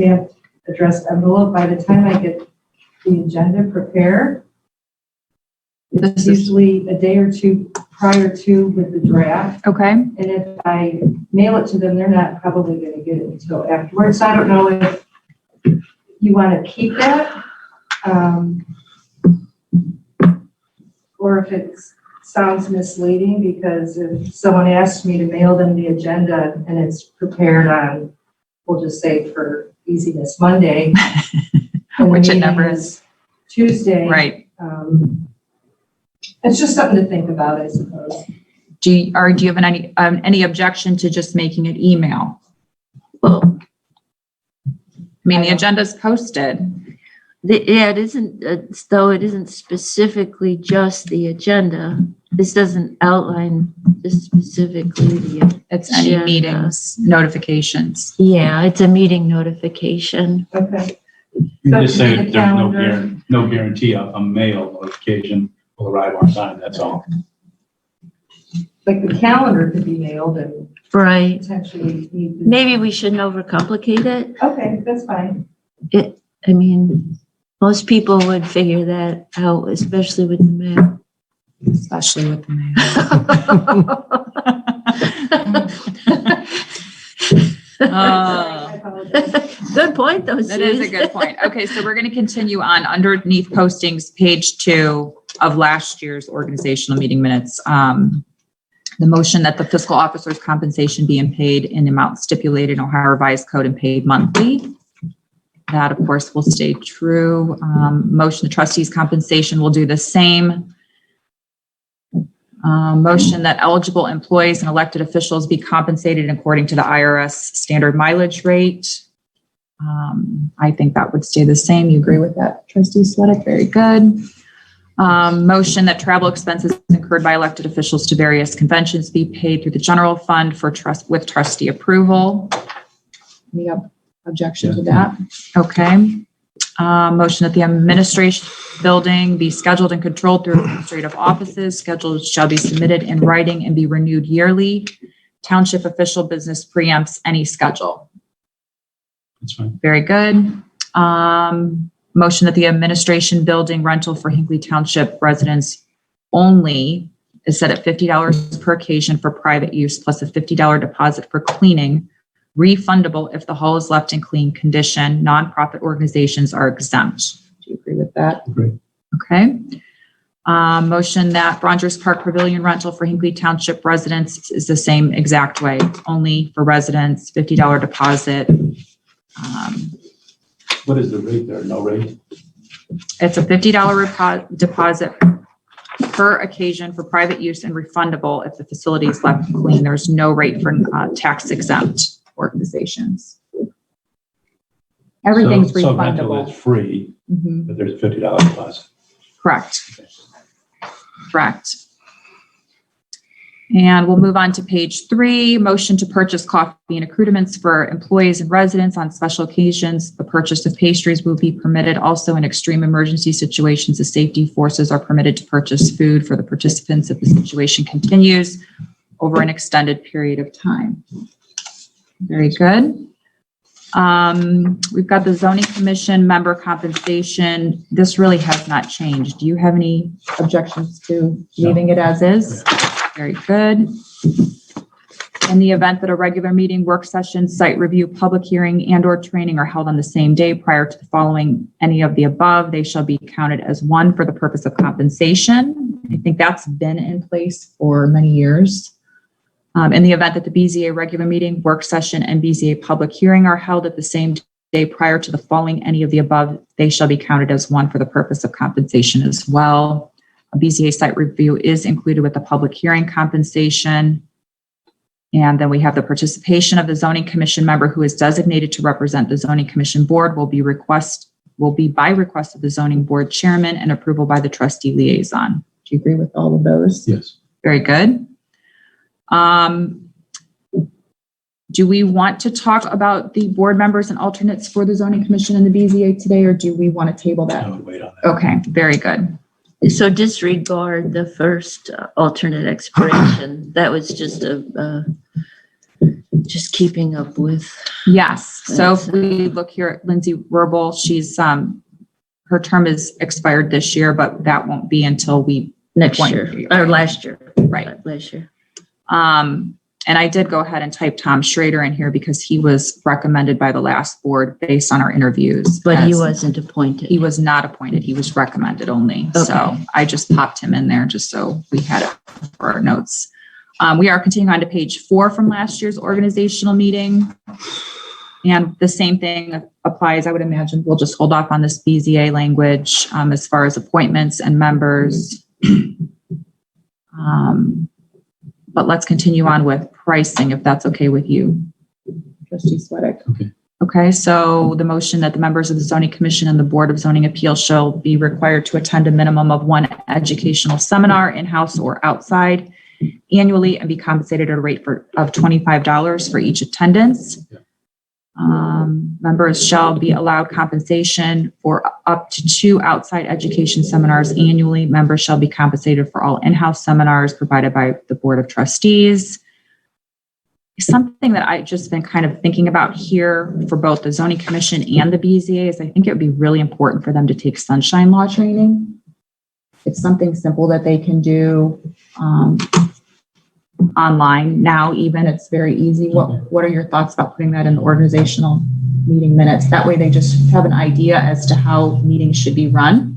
stamped addressed envelope. By the time I get the agenda prepared, it's usually a day or two prior to with the draft. Okay. And if I mail it to them, they're not probably going to get it until afterwards. So I don't know if you want to keep that or if it sounds misleading, because if someone asks me to mail them the agenda and it's prepared on, we'll just say for easiness, Monday, Which it never is. Tuesday. Right. It's just something to think about, I suppose. Do you have any objection to just making it email? Well, I mean, the agenda's posted. it isn't, though it isn't specifically just the agenda. This doesn't outline just specifically the, It's any agenda. meetings, notifications. Yeah, it's a meeting notification. Okay. You just say The there's calendar. no guarantee a mail notification will arrive on time, that's all. Like the calendar could be mailed and Right. potentially need to. Maybe we shouldn't overcomplicate it. Okay, that's fine. I mean, most people would figure that out, especially with the mail. Especially with the mail. I apologize. Good point, though, That is a Suze. good point. Okay, so we're going to continue on underneath postings, page 2 of last year's organizational meeting minutes. The motion that the fiscal officer's compensation being paid in the amount stipulated in Ohio Revised Code and paid monthly. That, of course, will stay true. Motion the trustees' compensation will do the same. Motion that eligible employees and elected officials be compensated according to the IRS standard mileage rate. I think that would stay the same. You agree with that, Trustee Sweattick? Very good. Motion that travel expenses incurred by elected officials to various conventions be paid through the general fund for with trustee approval. Any objection to that? Okay. Motion that the administration building be scheduled and controlled through administrative offices. Schedules shall be submitted in writing and be renewed yearly. Township official business preempts any schedule. That's fine. Very good. Motion that the administration building rental for Hinckley Township residents only is set at $50 per occasion for private use, plus a $50 deposit for cleaning, refundable if the hall is left in clean condition. Nonprofit organizations are exempt. Do you agree with that? Agree. Okay. Motion that Rogers Park Pavilion rental for Hinckley Township residents is the same exact way, only for residents, $50 deposit. What is the rate there? No rate? It's a $50 deposit per occasion for private use and refundable if the facility is left clean. There's no rate for tax exempt organizations. Everything's So rental refundable. is free, Mhm. but there's a $50 deposit. Correct. Correct. And we'll move on to page 3, motion to purchase coffee and accoutrements for employees and residents on special occasions. The purchase of pastries will be permitted also in extreme emergency situations. The safety forces are permitted to purchase food for the participants if the situation continues over an extended period of time. Very good. We've got the zoning commission member compensation. This really has not changed. Do you have any objections to leaving it as is? Very good. In the event that a regular meeting, work session, site review, public hearing, and/or training are held on the same day prior to the following any of the above, they shall be counted as one for the purpose of compensation. I think that's been in place for many years. In the event that the BZA regular meeting, work session, and BZA public hearing are held at the same day prior to the following any of the above, they shall be counted as one for the purpose of compensation as well. A BZA site review is included with the public hearing compensation. And then we have the participation of the zoning commission member who is designated to represent the zoning commission board will be by request of the zoning board chairman and approval by the trustee liaison. Do you agree with all of those? Yes. Very good. Do we want to talk about the board members and alternates for the zoning commission and the BZA today, or do we want to table that? I would wait on that. Okay, very good. So disregard the first alternate expiration. That was just a just keeping up with. Yes. So if we look here at Lindsay Verbal, she's, her term is expired this year, but that won't be until Next One year, year. or last year. Right. Last year. And I did go ahead and type Tom Schrader in here because he was recommended by the last board based on our interviews. But he as- wasn't appointed. He was not appointed. He was recommended only. So Okay. I just popped him in there just so we had it for our notes. We are continuing on to page 4 from last year's organizational meeting. And the same thing applies, I would imagine. We'll just hold off on this BZA language as far as appointments and members. But let's continue on with pricing, if that's okay with you. Trustee Sweattick. Okay. Okay, so the motion that the members of the Zoning Commission and the Board of Zoning Appeals shall be required to attend a minimum of 1 educational seminar, in-house or outside, annually, and be compensated at a rate of $25 for each attendance. Yeah. Members shall be allowed compensation for up to 2 outside education seminars annually. Members shall be compensated for all in-house seminars provided by the Board of Trustees. Something that I've just been kind of thinking about here for both the Zoning Commission and the BZA is I think it would be really important for them to take sunshine law training. It's something simple that they can do online now. Even it's very easy. What are your thoughts about putting that in the organizational meeting minutes? That way they just have an idea as to how meetings should be run,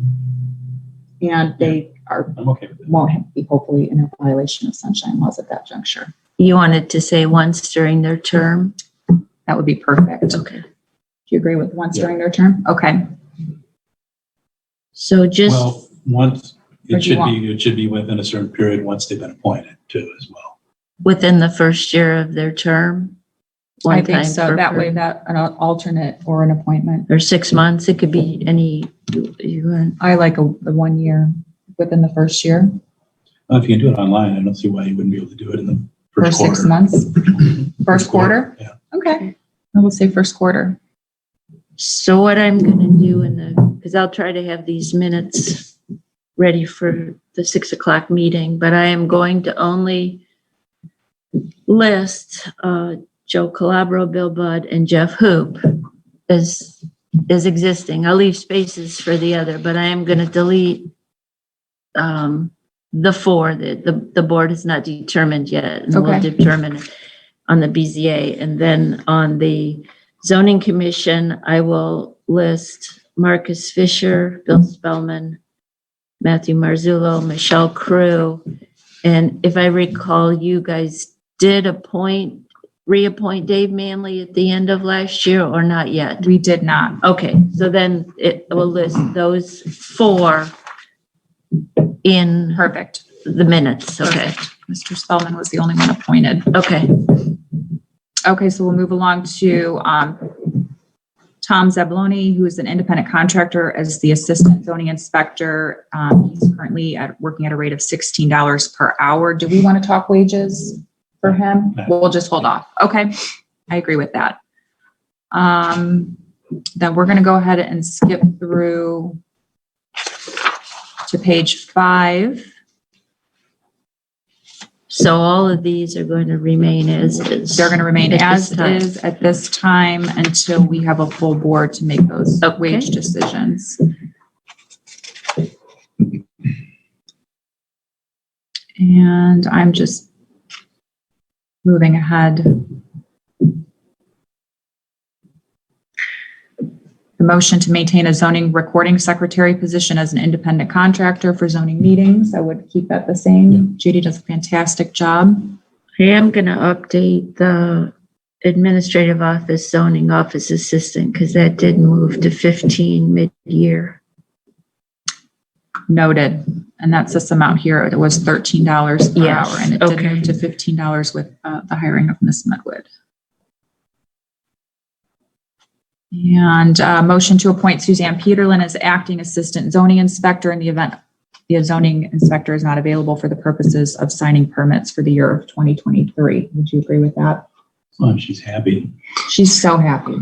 and they I'm okay with it. won't be hopefully in a violation of sunshine laws at that juncture. You wanted to say once during their term? That would be perfect. Okay. Do you agree with once Yeah. during their term? Okay. So just, Well, once, Or do you it should be within a certain period once they've been appointed too as well. within the first year of their term? I One think time so. per That way person? that an alternate or an appointment. Or 6 months, it could be any, you want. I like the 1 year within the first year Well, if you can do it online, I don't see why you wouldn't be able to do it in the for first 6 quarter. months. First quarter? Yeah. Okay. I will say first quarter. So what I'm gonna do because I'll try to have these minutes ready for the 6 o'clock meeting, but I am going to only list Joe Calabro, Bill Budd, and Jeff Hoop as existing. I'll leave spaces for the other, but I am gonna delete the 4 that the board has not determined yet. And we'll Okay. determine it on the BZA. And then on the Zoning Commission, I will list Marcus Fisher, Bill Spellman, Matthew Marzullo, Michelle Crew. And if I recall, you guys did reappoint Dave Manley at the end of last year or not yet? We did not. Okay, so then it will list those 4 in Perfect. the minutes. Okay, Perfect. Mr. Spellman was the only one appointed. okay. Okay, so we'll move along to Tom Zabloni, who is an independent contractor as the assistant zoning inspector. He's currently working at a rate of $16 per hour. Do we want to talk wages for him? No. We'll just hold off. Okay, I agree with that. Then we're going to go ahead and skip through to page 5. So all of these are going to remain as is. They're going to remain at as this time. is at this time until we have a full board to make those Okay. wage decisions. And I'm just moving ahead. The motion to maintain a zoning recording secretary position as an independent contractor for zoning meetings. I would keep that the same. Judy does a fantastic job. I am going to update the administrative office, zoning office assistant, because that did move to 15 mid-year. Noted. And that's this amount here. It was $13 per Yes, hour, and it did okay. move to $15 with the hiring of Ms. Medwood. And motion to appoint Suzanne Peterlin as acting assistant zoning inspector in the event the zoning inspector is not available for the purposes of signing permits for the year of 2023. Would you agree with that? Oh, she's happy. She's so happy.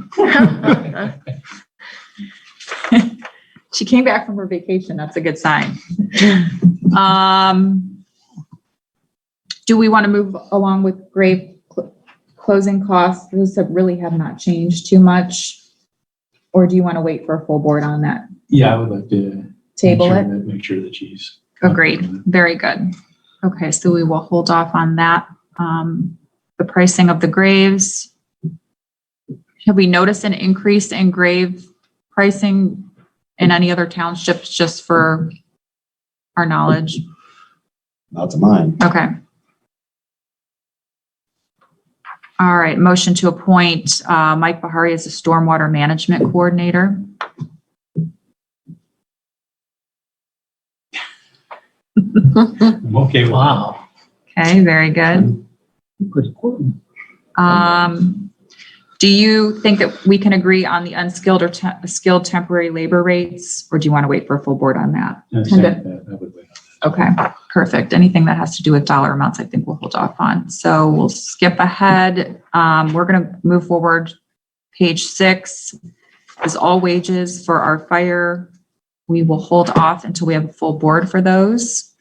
She came back from her vacation. That's a good sign. Do we want to move along with grave closing costs, those really have not changed too much. Or do you want to wait for a full board on that? Yeah, I would like to. Table it? Make sure that she's. Agreed. Very good. Okay, so we will hold off on that. The pricing of the graves. Have we noticed an increase in grave pricing in any other townships, just for our knowledge? Not to mine. Okay. All right, motion to appoint Mike Bahari as the Stormwater Management Coordinator. I'm okay with that. Okay, very good. Do you think that we can agree on the unskilled or skilled temporary labor rates, or do you want to wait for a full board on that? I would wait on Okay, perfect. Anything that has to do with dollar amounts, I think we'll hold off on. So we'll skip ahead. We're going to move forward. Page 6 is all wages for our fire. We will hold off until we have a full board for those.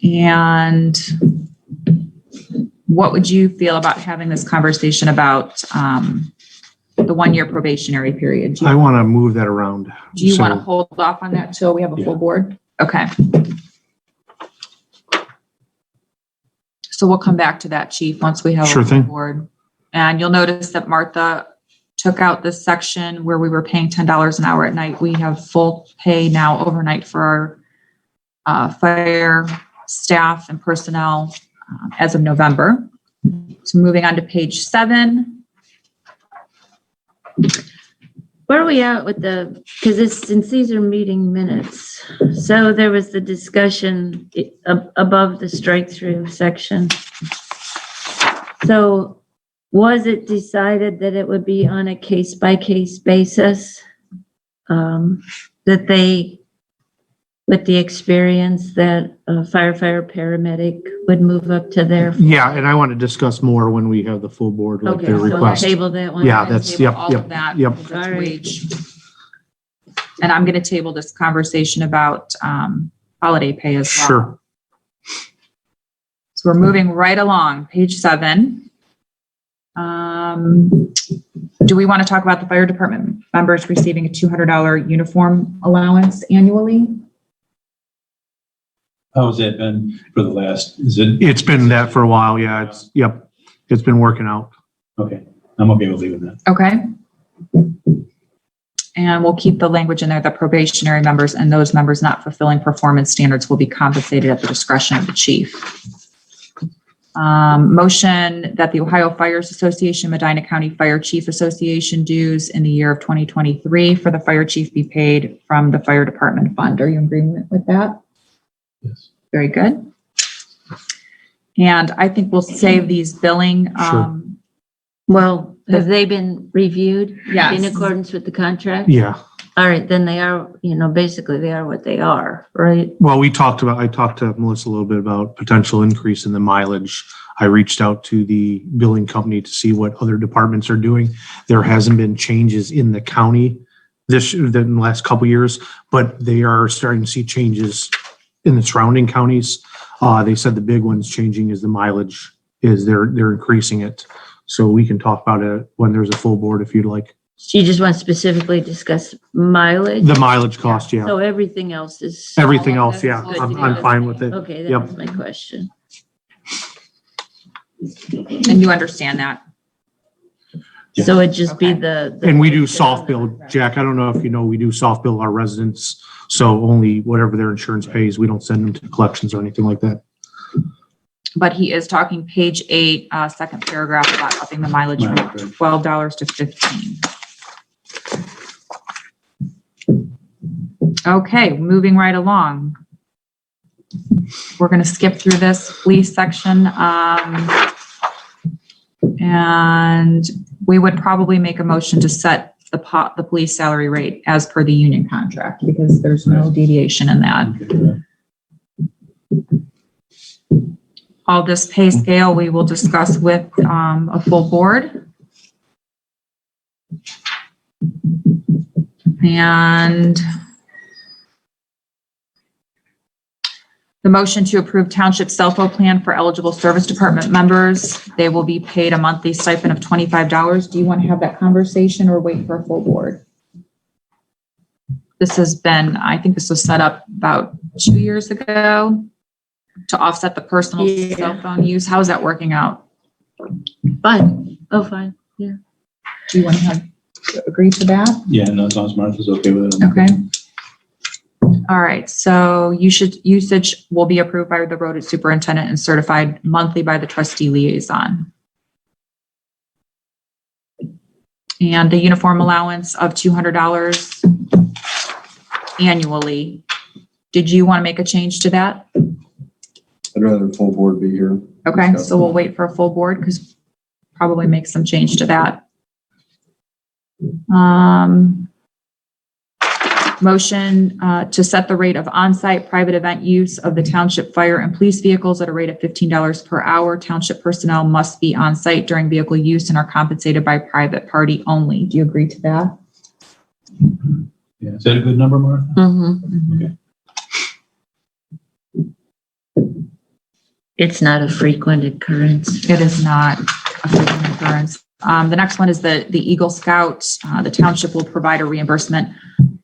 And what would you feel about having this conversation about the 1-year probationary period? I want to move that around. Do you want to So- hold off on that till we have a full Yeah. board? Okay. So we'll come back to that, Chief, once we have a Sure full thing. board. And you'll notice that Martha took out this section where we were paying $10 an hour at night. We have full pay now overnight for our fire staff and personnel as of November. So moving on to page 7. Where are we at with since these are meeting minutes, so there was the discussion above the strike through section. So was it decided that it would be on a case by case basis? That they, with the experience that a firefighter paramedic would move up to their. Yeah, and I want to discuss more when we have the full board, like Okay, their so we'll request. table that one. Yeah, We're gonna that's- table yep, all yep, of that yep. because that's All right. wage. And I'm going to table this conversation about holiday pay as well. Sure. So we're moving right along, page 7. Do we want to talk about the fire department members receiving a $200 uniform allowance annually? How has that been for the last, is it? It's been that for a while. Yeah, it's been working out. Okay, I'm okay with leaving that. Okay. And we'll keep the language in there that probationary members and those members not fulfilling performance standards will be compensated at the discretion of the chief. Motion that the Ohio Fires Association, Medina County Fire Chief Association dues in the year of 2023 for the fire chief be paid from the fire department fund. Are you in agreement with that? Yes. Very good. And I think we'll save these billing. Sure. Well, have they been reviewed in Yes. accordance with the contract? Yeah. All right, then they are, basically they are what they are, right? Well, I talked to Melissa a little bit about potential increase in the mileage. I reached out to the billing company to see what other departments are doing. There hasn't been changes in the county in the last couple of years, but they are starting to see changes in the surrounding counties. They said the big one's changing is the mileage, is they're increasing it. So we can talk about it when there's a full board if you'd like. So you just want to specifically discuss mileage? The mileage cost, yeah. So everything else is. Everything all of else, this yeah. is I'm good. fine with it. Okay, that Yep. was my question. And you understand that? Yes. So it'd just be Okay. the. And we do soft bill, Jack. I don't know if you know, we do soft bill our residents. So only whatever their insurance pays, we don't send them to collections or anything like that. But he is talking page 8, second paragraph about upping the mileage from Right. $12 to $15. Okay, moving right along. We're going to skip through this police section. And we would probably make a motion to set the police salary rate as per the union contract because there's no deviation in that. All this pay scale we will discuss with a full board. And The motion to approve township cell phone plan for eligible service department members. They will be paid a monthly stipend of $25. Do you want to have that conversation or wait for a full board? This has been, I think this was set up about 2 years ago to offset the personal Yeah. cell phone use. How's that working out? Fine. Oh, fine. Yeah. Do you want to agree to that? Yeah, no, as long as Martha's okay with it. Okay. All right, so usage will be approved by the road superintendent and certified monthly by the trustee liaison. And the uniform allowance of $200 annually. Did you want to make a change to that? I'd rather the full board be here. Okay, so we'll wait for a full board because probably make some change to that. Motion to set the rate of on-site private event use of the township fire and police vehicles at a rate of $15 per hour. Township personnel must be on site during vehicle use and are compensated by private party only. Do you agree to that? Yeah, is that a good number, Martha? Mm-hmm. Okay. It's not a frequent occurrence. It is not a frequent occurrence. The next one is the Eagle Scout. The township will provide a reimbursement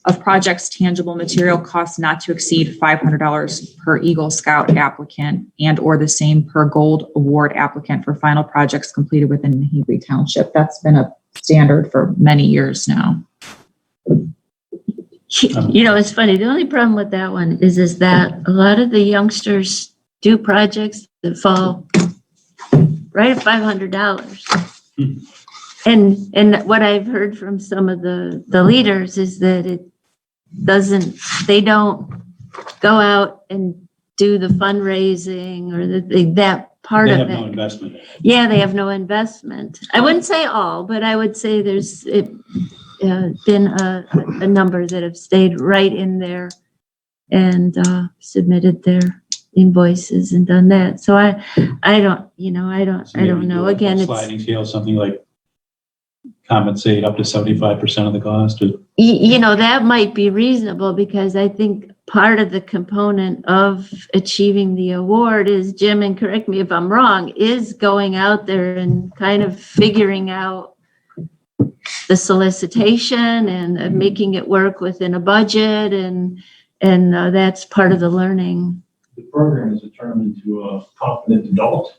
of projects tangible material costs not to exceed $500 per Eagle Scout applicant and or the same per Gold Award applicant for final projects completed within Hinkley Township. That's been a standard for many years now. You know, it's funny. The only problem with that one is that a lot of the youngsters do projects that fall right at $500. And what I've heard from some of the leaders is that they don't go out and do the fundraising or that part They of have it. no investment. Yeah, they have no investment. I wouldn't say all, but I would say there's been a number that have stayed right in there and submitted their invoices and done that. So I don't know. Again, it's, Sliding scale, something like compensate up to 75% of the cost. that might be reasonable because I think part of the component of achieving the award is, Jim, and correct me if I'm wrong, is going out there and kind of figuring out the solicitation and making it work within a budget. And that's part of the learning. The program is determined to a confident adult,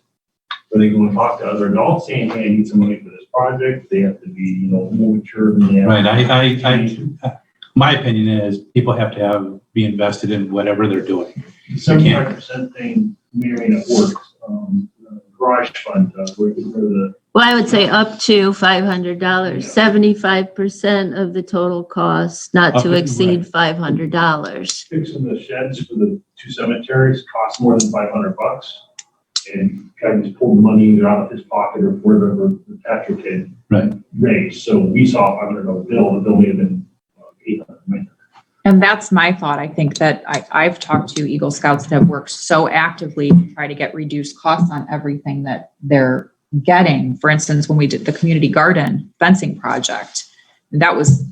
where they go and talk to other adults saying, hey, I need some money for this project. They have to be, more mature than they are. Right. My opinion is people have to be invested in whatever they're doing. 75% thing may or may not work. Garage fund, where the Well, I would say up to $500, 75% of the total cost, not to Okay, exceed $500. fixing the sheds for the two cemeteries costs more than $500. And guy just pulled the money either out of his pocket or wherever the Thatcher kid raised. So we saw a $500 bill. The bill may have been $800. And that's my thought. I think that I've talked to Eagle Scouts that have worked so actively to try to get reduced costs on everything that they're getting. For instance, when we did the community garden fencing project, that was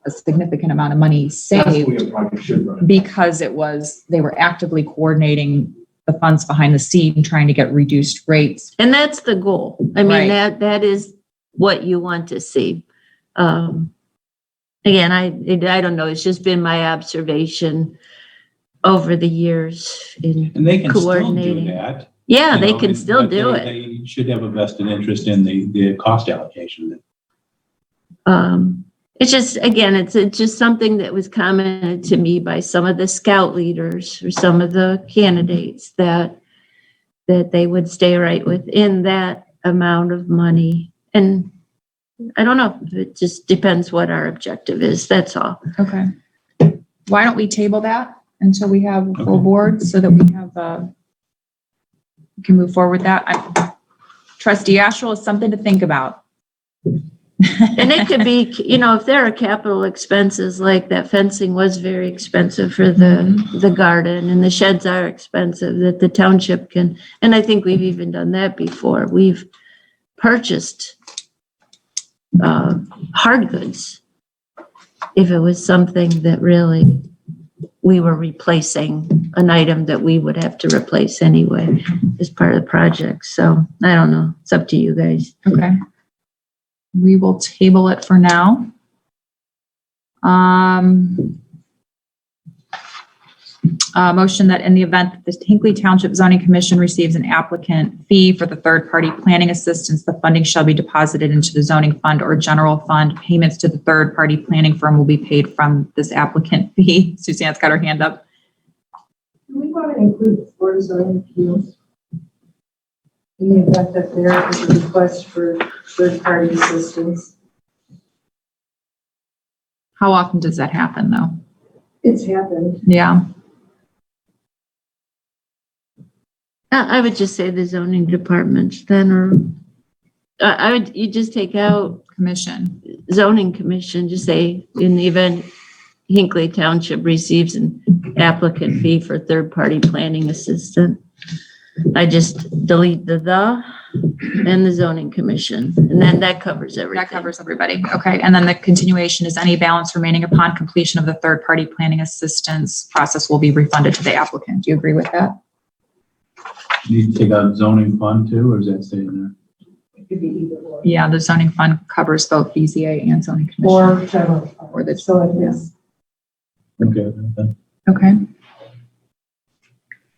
a significant amount of money That's the saved way a project should run. because they were actively coordinating the funds behind the scene, trying to get reduced rates. And that's the goal. I mean, Right. that is what you want to see. Again, I don't know. It's just been my observation over the years in And they can still do coordinating. that. Yeah, you they know, can still but do it. They should have a vested interest in the cost allocation. It's just, again, it's just something that was commented to me by some of the scout leaders or some of the candidates that they would stay right within that amount of money. And I don't know, it just depends what our objective is. That's all. Okay. Why don't we table that until we have a full Okay. board so that we have, we can move forward with that? Trustee Ashwell is something to think about. And it could be, if there are capital expenses, like that fencing was very expensive for the garden and the sheds are expensive, that the township can, and I think we've even done that before. We've purchased hard goods if it was something that really we were replacing an item that we would have to replace anyway as part of the project. So I don't know. It's up to you guys. Okay. We will table it for now. Motion that in the event that the Hinckley Township Zoning Commission receives an applicant fee for the third-party planning assistance, the funding shall be deposited into the zoning fund or general fund. Payments to the third-party planning firm will be paid from this applicant fee. Suzanne's got her hand up. Do we want to include the Board of Zoning Appeals? In the event that there is a request for third-party assistance? How often does that happen, though? It's happened. Yeah. I would just say the zoning department then, or you just take out Commission. zoning commission, just say in the event Hinckley Township receives an applicant fee for third-party planning assistant. I just delete the and the zoning commission, and then that covers everything. That covers everybody. Okay. And then the continuation is any balance remaining upon completion of the third-party planning assistance process will be refunded to the applicant. Do you agree with that? You need to take out zoning fund too, or is that staying there? It could be either or. Yeah, the zoning fund covers both BZA and zoning commission. Or general fund. Or the- So it is. Okay. then. Okay.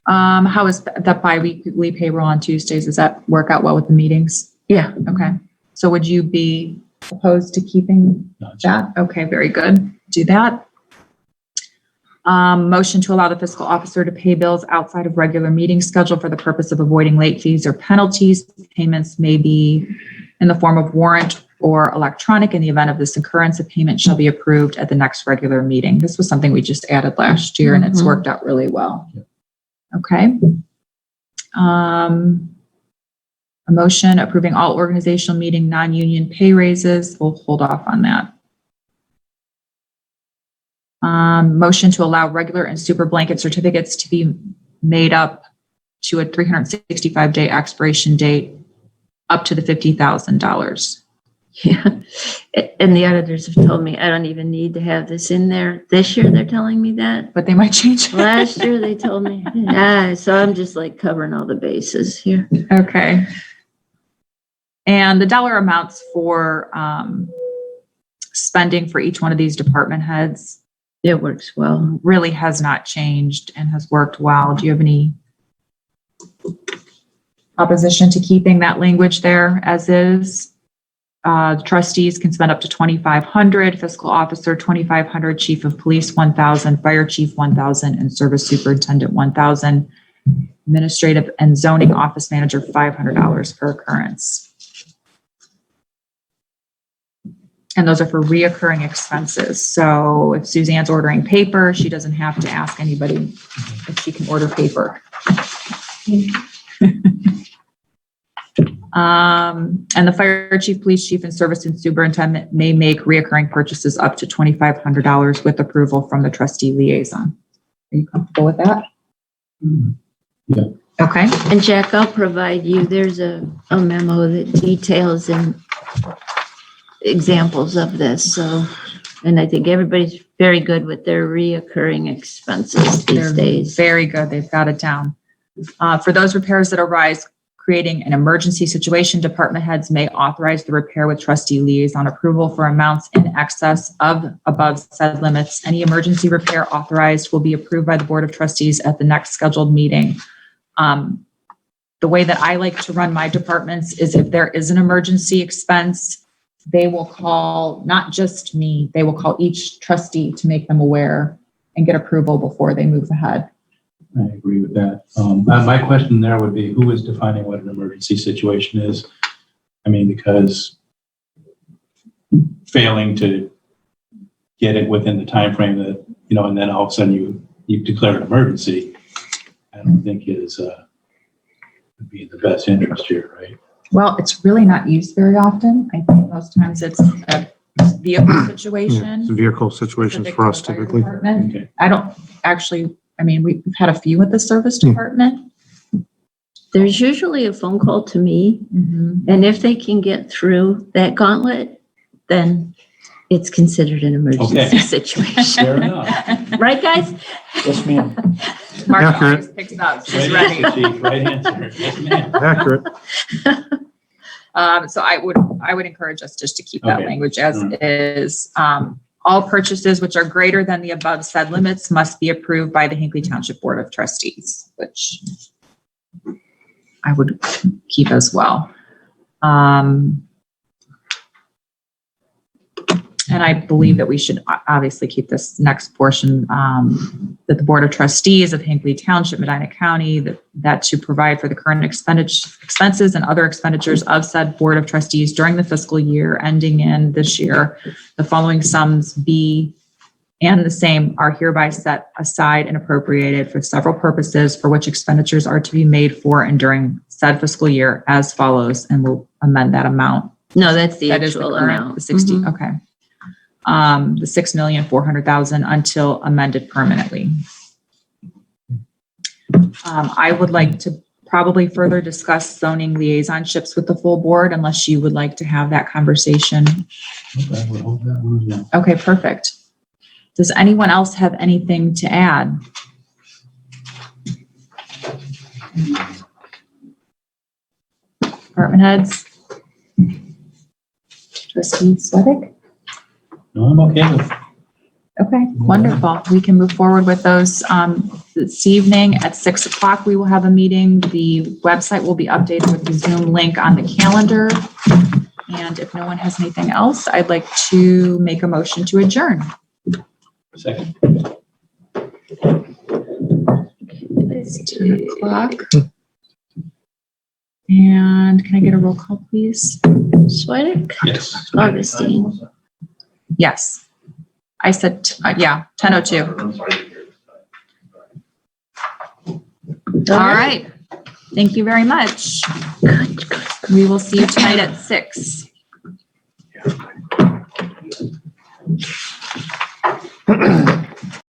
How is that bi-weekly payroll on Tuesdays? Does that work out well with the meetings? Yeah. Okay. So would you be opposed to keeping No, it's- that? Okay, very good. Do that. Motion to allow the fiscal officer to pay bills outside of regular meeting schedule for the purpose of avoiding late fees or penalties. Payments may be in the form of warrant or electronic. In the event of this occurrence, a payment shall be approved at the next regular meeting. This was something we just added last year and it's Mhm. worked out really well. Okay. A motion approving all organizational meeting non-union pay raises. We'll hold off on that. Motion to allow regular and super blanket certificates to be made up to a 365-day expiration date up to the $50,000. Yeah. And the auditors have told me I don't even need to have this in there. This year, they're telling me that. But they might change it. Last year, they told me, yeah, so I'm just like covering all the bases here. Okay. And the dollar amounts for spending for each one of these department heads It works well. really has not changed and has worked well. Do you have any opposition to keeping that language there as is? Trustees can spend up to $2,500, fiscal officer $2,500, chief of police $1,000, fire chief $1,000, and service superintendent $1,000, administrative and zoning office manager $500 per occurrence. And those are for reoccurring expenses. So if Suzanne's ordering paper, she doesn't have to ask anybody if she can order paper. And the fire chief, police chief, and service and superintendent may make reoccurring purchases up to $2,500 with approval from the trustee liaison. Are you comfortable with that? Yeah. Okay. And Jack, I'll provide you, there's a memo that details and examples of this, so, and I think everybody's very good with their reoccurring expenses these They're days. very good. They've got it down. For those repairs that arise creating an emergency situation, department heads may authorize the repair with trustee liaison approval for amounts in excess of above said limits. Any emergency repair authorized will be approved by the Board of Trustees at the next scheduled meeting. The way that I like to run my departments is if there is an emergency expense, they will call not just me, they will call each trustee to make them aware and get approval before they move ahead. I agree with that. My question there would be, who is defining what an emergency situation is? I mean, because failing to get it within the time frame that, you know, and then all of a sudden you declare an emergency, I don't think is would be in the best interest here, right? Well, it's really not used very often. I think most times it's a vehicle Yeah, situation. vehicle situations specific for to us the fire typically. department. Okay. I don't actually, I mean, we've had a few with the service department. There's usually a phone call to me, Mhm. and if they can get through that gauntlet, then it's considered an emergency Okay. situation. Fair enough. Right, guys? Yes, ma'am. Mark Accurate. always picks up. She's Right ready. answer, Chief, right answer. Yes, ma'am. Accurate. So I would encourage us just to keep that Okay. language as Mm. is. All purchases which are greater than the above said limits must be approved by the Hinckley Township Board of Trustees, which I would keep as well. And I believe that we should obviously keep this next portion, that the Board of Trustees of Hinckley Township, Medina County, that to provide for the current expenses and other expenditures of said Board of Trustees during the fiscal year ending in this year, the following sums be and the same are hereby set aside and appropriated for several purposes for which expenditures are to be made for and during said fiscal year as follows, and we'll amend that amount. No, that's the That is the actual current, amount. the 60, Mhm. okay. The 6,400,000 until amended permanently. I would like to probably further discuss zoning liaisonships with the full board unless you would like to have that conversation. Okay, we'll hold that one as well. Okay, perfect. Does anyone else have anything to add? Department heads? Trustee Sweattick? No, I'm okay with it. Okay, wonderful. We can move forward with those this evening at 6 o'clock. We will have a meeting. The website will be updated with the Zoom link on the calendar. And if no one has anything else, I'd like to make a motion to adjourn. Second. It's 2 o'clock. And can I get a roll call, please? Sweattick? Yes. Augustine? Yes. I said, yeah, 10:02. I'm sorry. All right. Thank you very much. Good, good. We will see you tonight at 6.